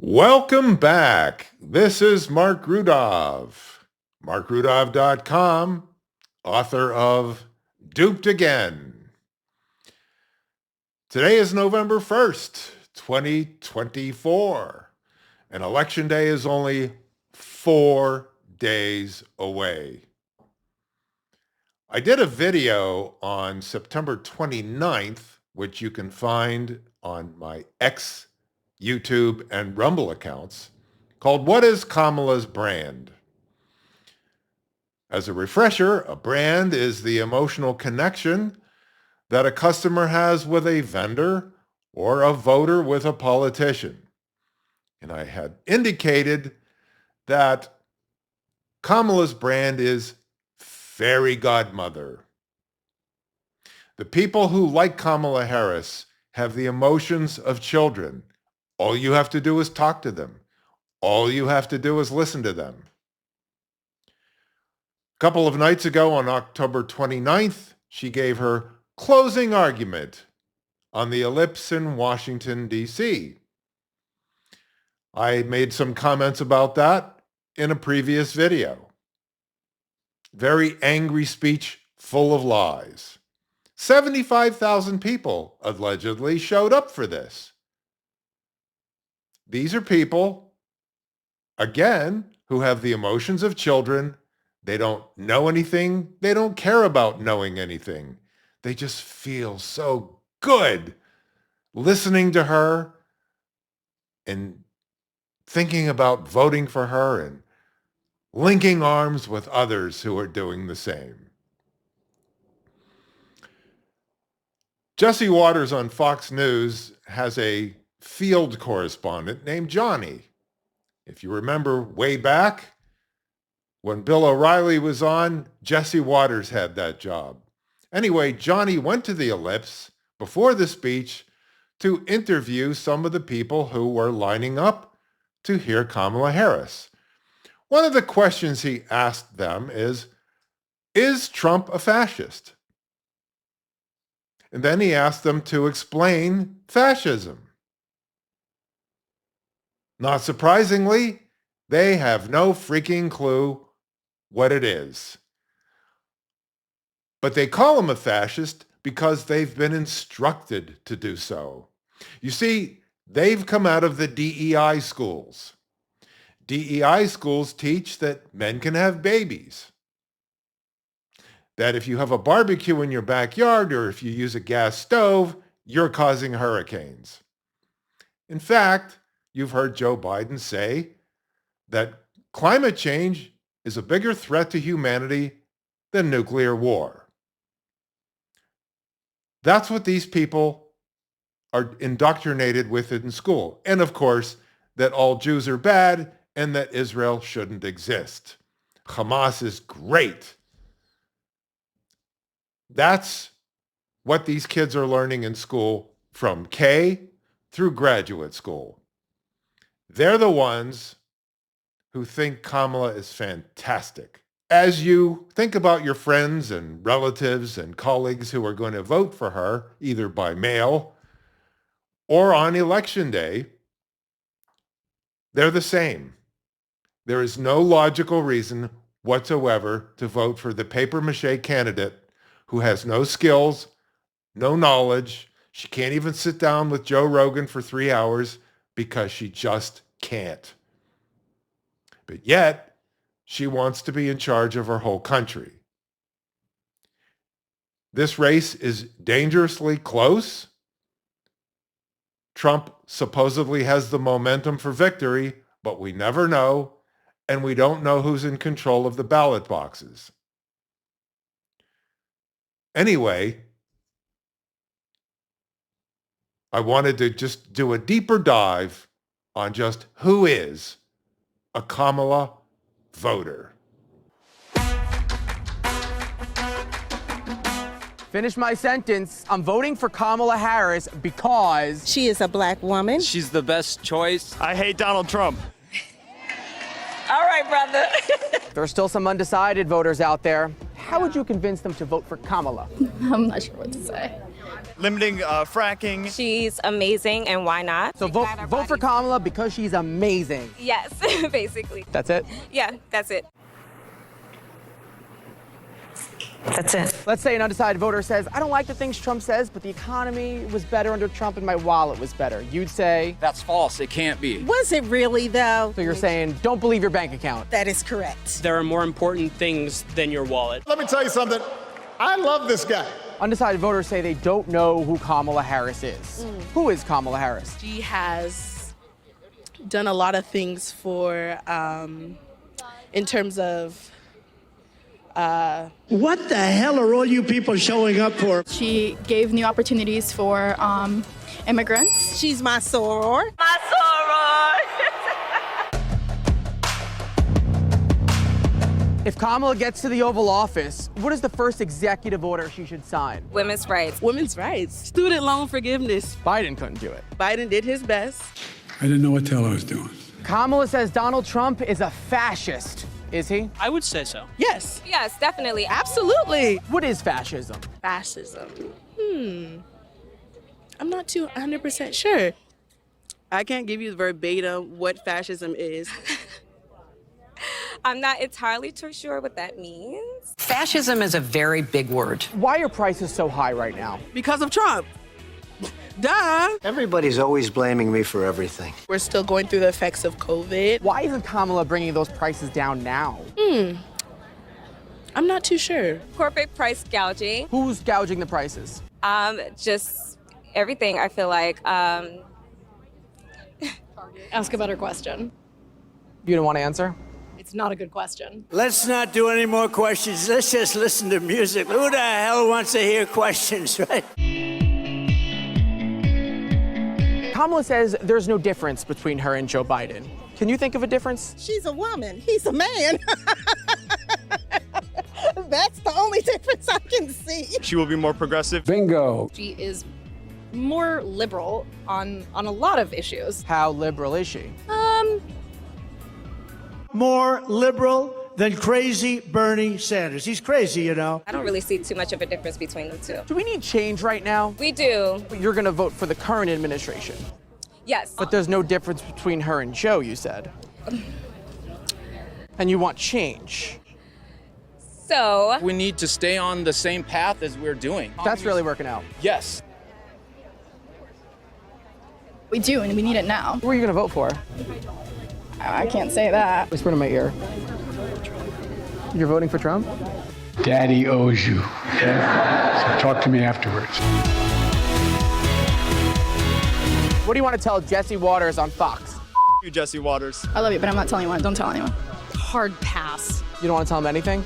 Welcome back. This is Marc Rudov, marcrudov.com, author of Duped Again. Today is November 1st, 2024, and Election Day is only 4 days away. I did a video on September 29th, which you can find on my X, YouTube, and Rumble accounts, called What is Kamala's Brand? As a refresher, a brand is the emotional connection that a customer has with a vendor or a voter with a politician. And I had indicated that Kamala's brand is fairy godmother. The people who like Kamala Harris have the emotions of children. All you have to do is talk to them. All you have to do is listen to them. A couple of nights ago on October 29th, she gave her closing argument on the Ellipse in Washington, D.C. I made some comments about that in a previous video. Very angry speech, full of lies. 75,000 people allegedly showed up for this. These are people, again, who have the emotions of children. They don't know anything. They don't care about knowing anything. They just feel so good listening to her and thinking about voting for her and linking arms with others who are doing the same. Jesse Watters on Fox News has a field correspondent named Johnny. If you remember way back when Bill O'Reilly was on, Jesse Watters had that job. Anyway, Johnny went to the Ellipse before the speech to interview some of the people who were lining up to hear Kamala Harris. One of the questions he asked them is Trump a fascist? And then he asked them to explain fascism. Not surprisingly, they have no freaking clue what it is. But they call him a fascist because they've been instructed to do so. You see, they've come out of the DEI schools. DEI schools teach that men can have babies. That if you have a barbecue in your backyard or if you use a gas stove, you're causing hurricanes. In fact, you've heard Joe Biden say that climate change is a bigger threat to humanity than nuclear war. That's what these people are indoctrinated with in school. And of course, that all Jews are bad and that Israel shouldn't exist. Hamas is great. That's what these kids are learning in school from K through graduate school. They're the ones who think Kamala is fantastic. As you think about your friends and relatives and colleagues who are going to vote for her, either by mail or on election day, they're the same. There is no logical reason whatsoever to vote for the papier-mâché candidate who has no skills, no knowledge. She can't even sit down with Joe Rogan for 3 hours because she just can't. But yet, she wants to be in charge of her whole country. This race is dangerously close. Trump supposedly has the momentum for victory, but we never know, and we don't know who's in control of the ballot boxes. Anyway, I wanted to just do a deeper dive on just who is a Kamala voter. Finish my sentence. I'm voting for Kamala Harris because she is a black woman. She's the best choice. I hate Donald Trump. All right, brother. there are still some undecided voters out there. How would you convince them to vote for Kamala? I'm not sure what to say. limiting fracking. She's amazing, and why not? So vote for Kamala because she's amazing. Yes, basically. That's it? Yeah, that's it. That's it. Let's say an undecided voter says, I don't like the things Trump says, but the economy was better under Trump and my wallet was better. You'd say, That's false. It can't be. Was it really, though? so you're saying, don't believe your bank account. That is correct. There are more important things than your wallet. Let me tell you something. I love this guy. Undecided voters say they don't know who Kamala Harris is. Who is Kamala Harris? She has done a lot of things for, in terms of, What the hell are all you people showing up for? She gave new opportunities for immigrants. She's my soror. My soror. If Kamala gets to the Oval Office, what is the first executive order she should sign? Women's rights. women's rights, student loan forgiveness. Biden couldn't do it. Biden did his best. I didn't know what the hell I was doing. Kamala says Donald Trump is a fascist. Is he? I would say so. Yes, Yes, definitely. absolutely. What is fascism? Fascism. I'm not too 100% sure. I can't give you verbatim what fascism is. I'm not entirely too sure what that means. Fascism is a very big word. Why are prices so high right now? Because of Trump. Duh. Everybody's always blaming me for everything. We're still going through the effects of COVID. Why isn't Kamala bringing those prices down now? I'm not too sure. Corporate price gouging. Who's gouging the prices? Just everything, I feel like. Ask a better question. You don't want to answer? It's not a good question. Let's not do any more questions. Let's just listen to music. Who the hell wants to hear questions, right? Kamala says there's no difference between her and Joe Biden. Can you think of a difference? She's a woman. He's a man. That's the only difference I can see. She will be more progressive. Bingo. She is more liberal on a lot of issues. How liberal is she? More liberal than crazy Bernie Sanders. He's crazy, you know. I don't really see too much of a difference between the two. Do we need change right now? We do. You're going to vote for the current administration. Yes. But there's no difference between her and Joe, you said. And you want change. So, We need to stay on the same path as we're doing. That's really working out. Yes. We do, and we need it now. Who are you going to vote for? I can't say that. Whisper in my ear. You're voting for Trump? Daddy owes you. Okay? So talk to me afterwards. What do you want to tell Jesse Waters on Fox? You, Jesse Waters. I love you, but I'm not telling anyone. Don't tell anyone. Hard pass. You don't want to tell him anything?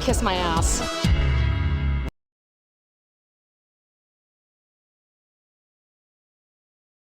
Kiss my ass.